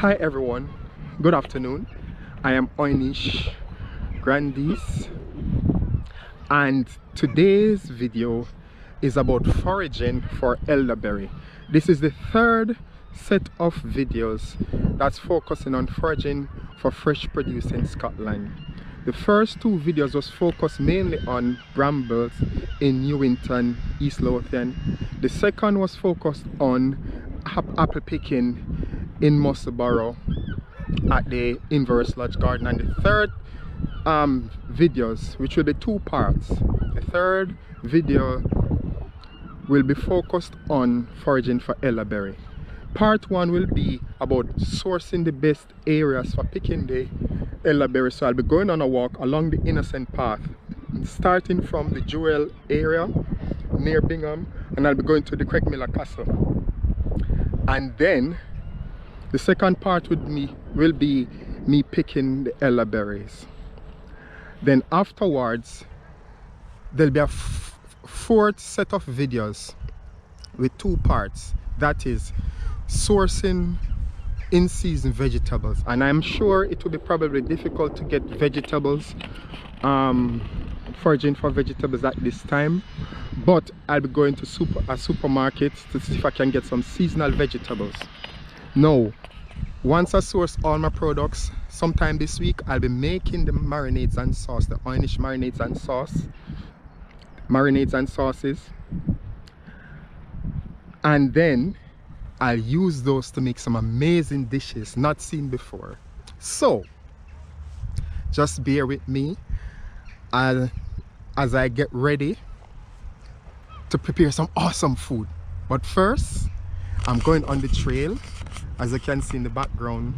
Hi everyone, good afternoon. I am Oy'Nissh Grandiece and today's video is about foraging for elderberry. This is the third set of videos that's focusing on foraging for fresh produce in Scotland. The first two videos was focused mainly on brambles in Newington, East Lothian. The second was focused on apple picking in Musselburgh at the Inventor Lodge Garden, and the third videos, which will be two parts, the third video will be focused on foraging for elderberry. Part one will be about sourcing the best areas for picking the elderberry. So I'll be going on a walk along the Innocent Path, starting from the Jewel area near Bingham, and I'll be going to the Craigmillar Castle. And then the second part will be me picking the elderberries. Then afterwards there'll be a fourth set of videos with two parts, that is sourcing in-season vegetables. And I'm sure it will be probably difficult to get vegetables, foraging for vegetables at this time, but I'll be going to a supermarket to see if I can get some seasonal vegetables. Now, once I source all my products, sometime this week I'll be making the marinades and sauce, the Oy'Nissh marinades and sauces, and then I'll use those to make some amazing dishes not seen before. So just bear with me as I get ready to prepare some awesome food. But first, I'm going on the trail. As you can see in the background,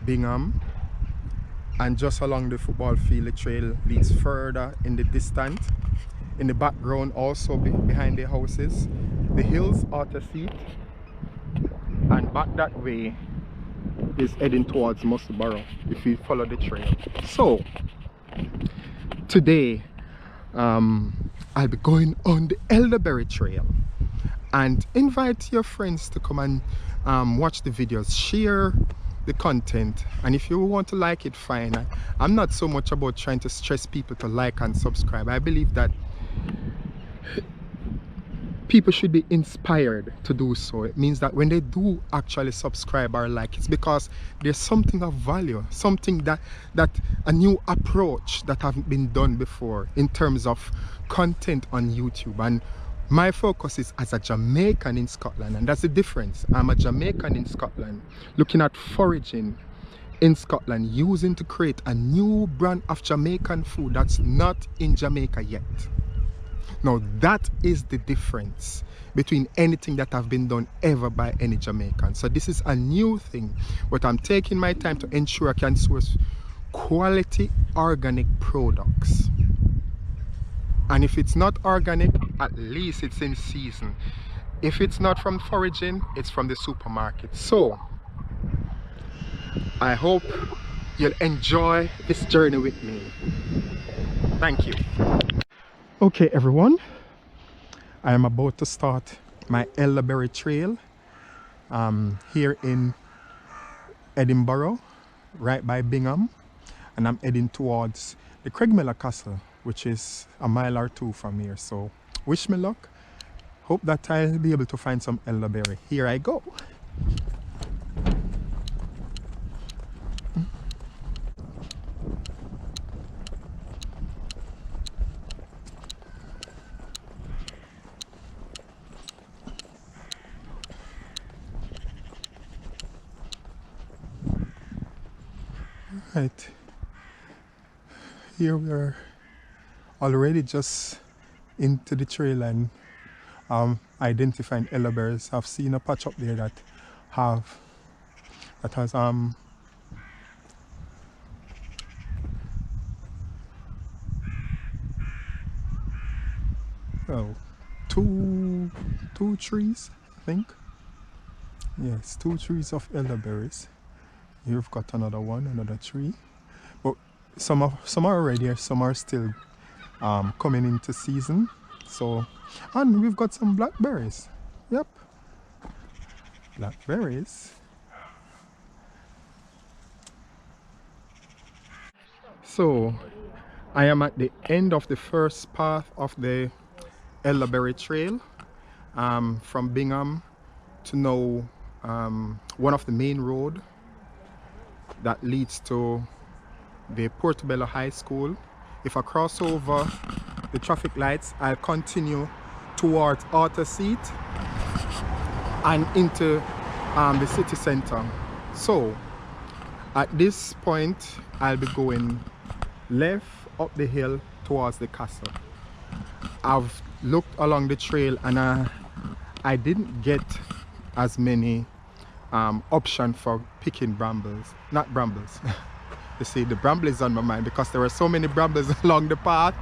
Bingham, and just along the football field the trail leads further in the distance. In the background, also behind the houses, the hills are to see, and back that way is heading towards Musselburgh if you follow the trail. So today I'll be going on the elderberry trail, and invite your friends to come and watch the videos, share the content, and if you want to like it, fine. I'm not so much about trying to stress people to like and subscribe. I believe that people should be inspired to do so. It means that when they do actually subscribe or like, it's because there's something of value, something that a new approach that haven't been done before in terms of content on YouTube. And my focus is as a Jamaican in Scotland, and that's the difference. I'm a Jamaican in Scotland, looking at foraging in Scotland, using to create a new brand of Jamaican food that's not in Jamaica yet. Now that is the difference between anything that have been done ever by any Jamaican. So this is a new thing, but I'm taking my time to ensure I can source quality organic products. And if it's not organic, at least it's in season. If it's not from foraging, it's from the supermarket. So I hope you'll enjoy this journey with me. Thank you. Okay everyone, I am about to start my elderberry trail here in Edinburgh, right by Bingham, and I'm heading towards the Craigmillar Castle, which is a mile or two from here. So wish me luck. Hope that I'll be able to find some elderberry. Here I go. Right, here we are already just into the trail and identifying elderberries. I've seen a patch up there that has oh, two trees, I think. Yes, 2 trees of elderberries. You've got another tree, but some are already, some are still coming into season. So, and we've got some blackberries. Yep, blackberries. So I am at the end of the first path of the Elderberry Trail, from Bingham to now one of the main road that leads to the Portobello High School. If I cross over the traffic lights, I'll continue towards Auto Seat and into the city center. So at this point I'll be going left up the hill towards the castle. I've looked along the trail and I didn't get as many options for picking brambles, not brambles. You see, the bramble is on my mind because there were so many brambles along the path.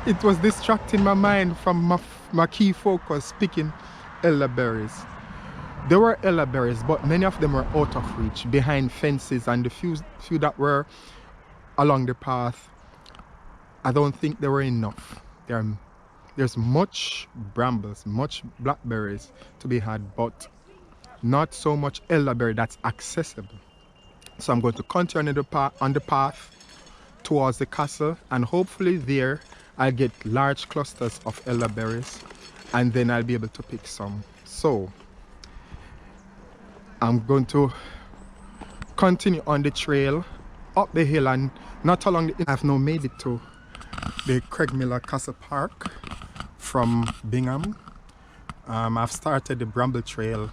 It was distracting my mind from my key focus, picking elderberries. There were elderberries, but many of them were out of reach, behind fences, and the few that were along the path, I don't think there were enough. There's much brambles, much blackberries to be had, but not so much elderberry that's accessible. So I'm going to continue on the path towards the castle, and hopefully there I'll get large clusters of elderberries, and then I'll be able to pick some. So I'm going to continue on the trail up the hill, and not along the... I've now made it to the Craigmillar Castle Park from Bingham. I've started the bramble trail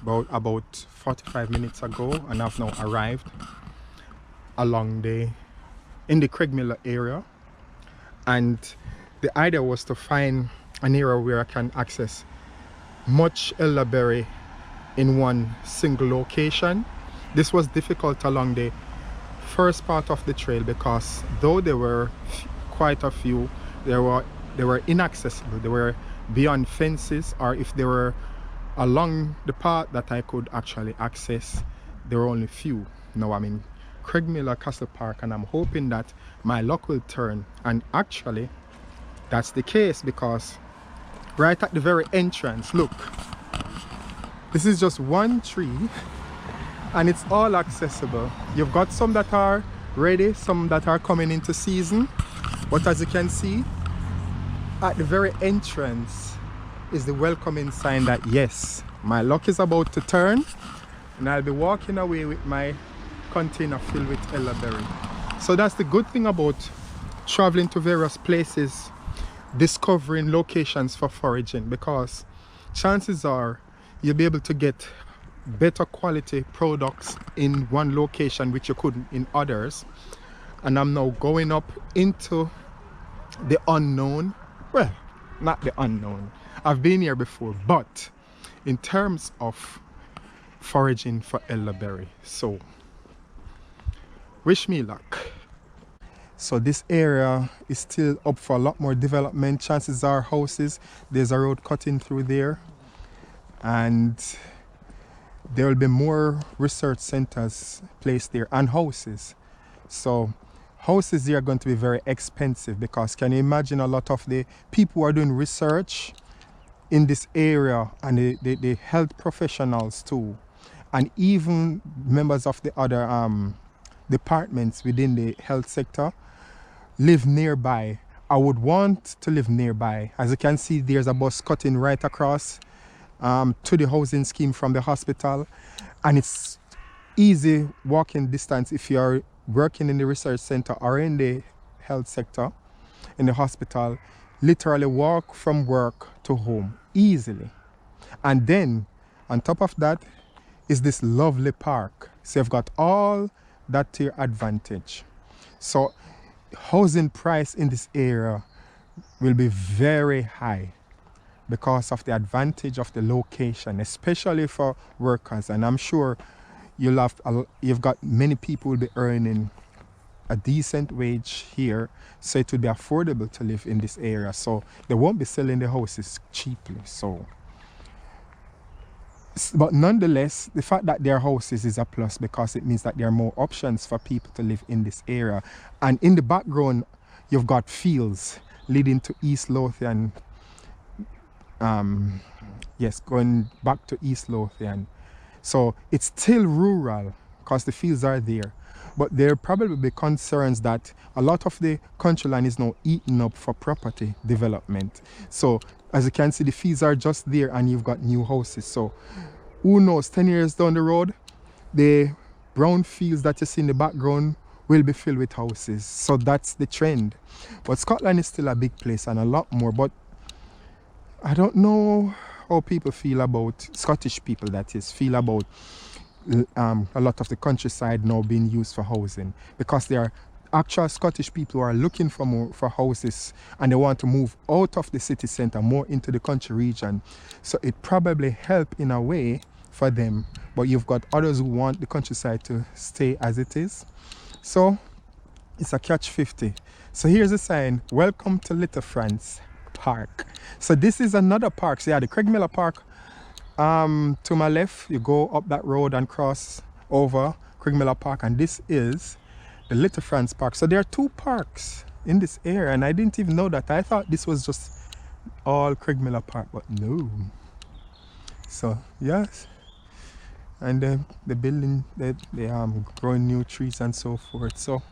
about 45 minutes ago, and I've now arrived along in the Craigmillar area, and the idea was to find an area where I can access much elderberry in one single location. This was difficult along the first part of the trail because though there were quite a few, they were inaccessible. They were beyond fences, or if they were along the path that I could actually access, there were only few. Now I'm in Craigmillar Castle Park, and I'm hoping that my luck will turn, and actually that's the case, because right at the very entrance, look, this is just one tree and it's all accessible. You've got some that are ready, some that are coming into season, but as you can see at the very entrance is the welcoming sign that yes, my luck is about to turn, and I'll be walking away with my container filled with elderberry. So that's the good thing about traveling to various places, discovering locations for foraging, because chances are you'll be able to get better quality products in one location which you couldn't in others. And I'm now going up into the unknown. Well, not the unknown, I've been here before, but in terms of foraging for elderberry. So wish me luck. So this area is still up for a lot more development. Chances are houses, there's a road cutting through there, and there will be more research centers placed there and houses. So houses here are going to be very expensive, because can you imagine a lot of the people who are doing research in this area, and the health professionals too, and even members of the other departments within the health sector live nearby. I would want to live nearby. As you can see, there's a bus cutting right across to the housing scheme from the hospital, and it's easy walking distance if you're working in the research center or in the health sector, in the hospital. Literally walk from work to home easily. And then on top of that is this lovely park, so you've got all that to your advantage. So housing price in this area will be very high because of the advantage of the location, especially for workers. And I'm sure you've got many people will be earning a decent wage here, so it will be affordable to live in this area. So they won't be selling the houses cheaply. So, but nonetheless, the fact that there are houses is a plus, because it means that there are more options for people to live in this area. And in the background, you've got fields leading to East Lothian. Yes, going back to East Lothian. So it's still rural because the fields are there, but there probably be concerns that a lot of the country land is now eaten up for property development. So as you can see, the fields are just there and you've got new houses. So who knows, 10 years down the road, the brown fields that you see in the background will be filled with houses. So that's the trend. But Scotland is still a big place and a lot more. But I don't know how people feel about, Scottish people that is, feel about a lot of the countryside now being used for housing, because there are actual Scottish people who are looking for houses and they want to move out of the city centre more into the country region. So it probably help in a way for them, but you've got others who want the countryside to stay as it is. So it's a catch-50. So here's a sign: welcome to Little France Park. So this is another park. So yeah, the Craigmillar Park, to my left, you go up that road and cross over Craigmillar Park, and this is the Little France Park. So there are two parks in this area, and I didn't even know that. I thought this was just all Craigmillar Park, but no. So yes, and the building, they growing new trees and so forth. So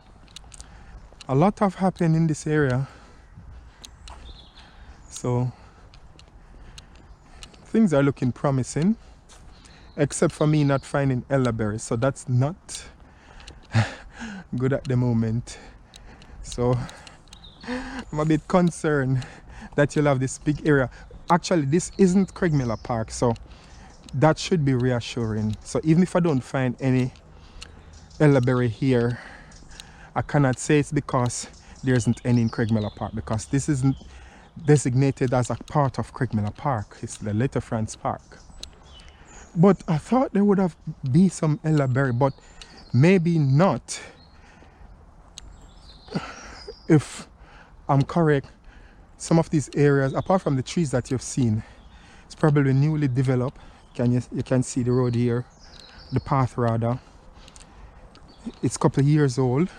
a lot have happened in this area. So things are looking promising, except for me not finding elderberries. So that's not good at the moment. So I'm a bit concerned that you'll have this big area. Actually, this isn't Craigmillar Park, so that should be reassuring. So even if I don't find any elderberry here, I cannot say it's because there isn't any in Craigmillar Park, because this isn't designated as a part of Craigmillar Park. It's the Little France Park. But I thought there would have been some elderberry, but maybe not. If I'm correct, some of these areas, apart from the trees that you've seen, it's probably newly developed. You can see the road here, the path rather. It's a couple of years old,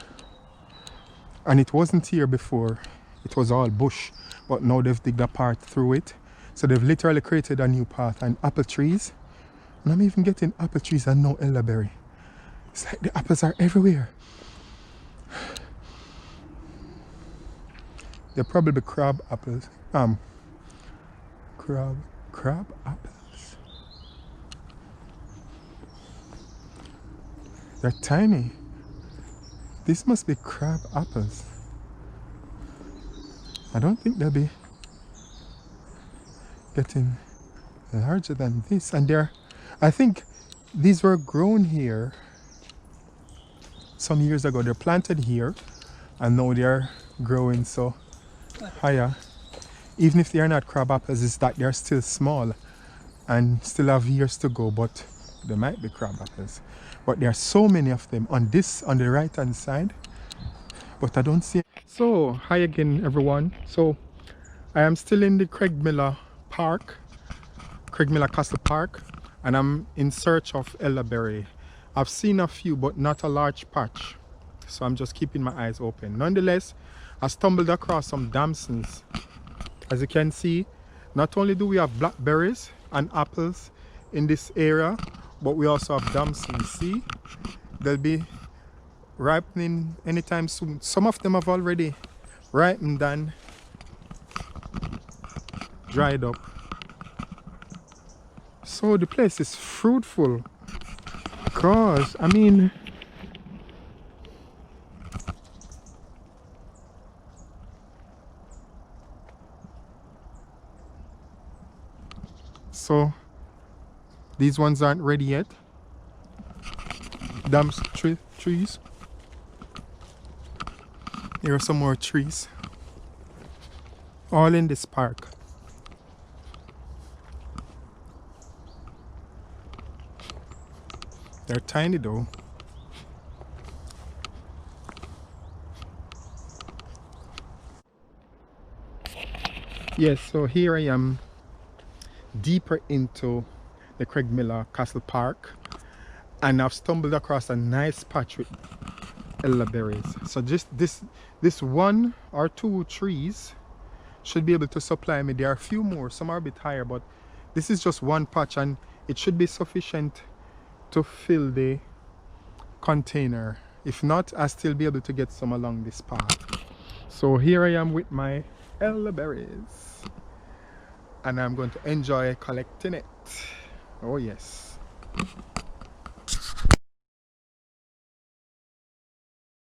and it wasn't here before. It was all bush, but now they've digged a path through it. So they've literally created a new path, and apple trees. And I'm even getting apple trees and no elderberry. It's like the apples are everywhere. They're probably crab apples. Crab apples. They're tiny. This must be crab apples. I don't think they'll be getting larger than this. And I think these were grown here some years ago. They're planted here and now they're growing so higher. Even if they are not crab apples, it's that they're still small and still have years to go, but they might be crab apples. But there are so many of them on the right hand side, but I don't see. So hi again everyone. So I am still in the Craigmillar Castle Park, and I'm in search of elderberry. I've seen a few but not a large patch, so I'm just keeping my eyes open. Nonetheless, I stumbled across some damsons. As you can see, not only do we have blackberries and apples in this area, but we also have damsons. See, they'll be ripening anytime soon. Some of them have already ripened and dried up. So the place is fruitful, because I mean, so these ones aren't ready yet. Trees. Here are some more trees, all in this park. They're tiny though. Yes, so here I am deeper into the Craigmillar Castle Park, and I've stumbled across a nice patch with elderberries. So just this one or two trees should be able to supply me. There are a few more, some are a bit higher, but this is just one patch and it should be sufficient to fill the container. If not, I'll still be able to get some along this path. So here I am with my elderberries, and I'm going to enjoy collecting it. Oh yes.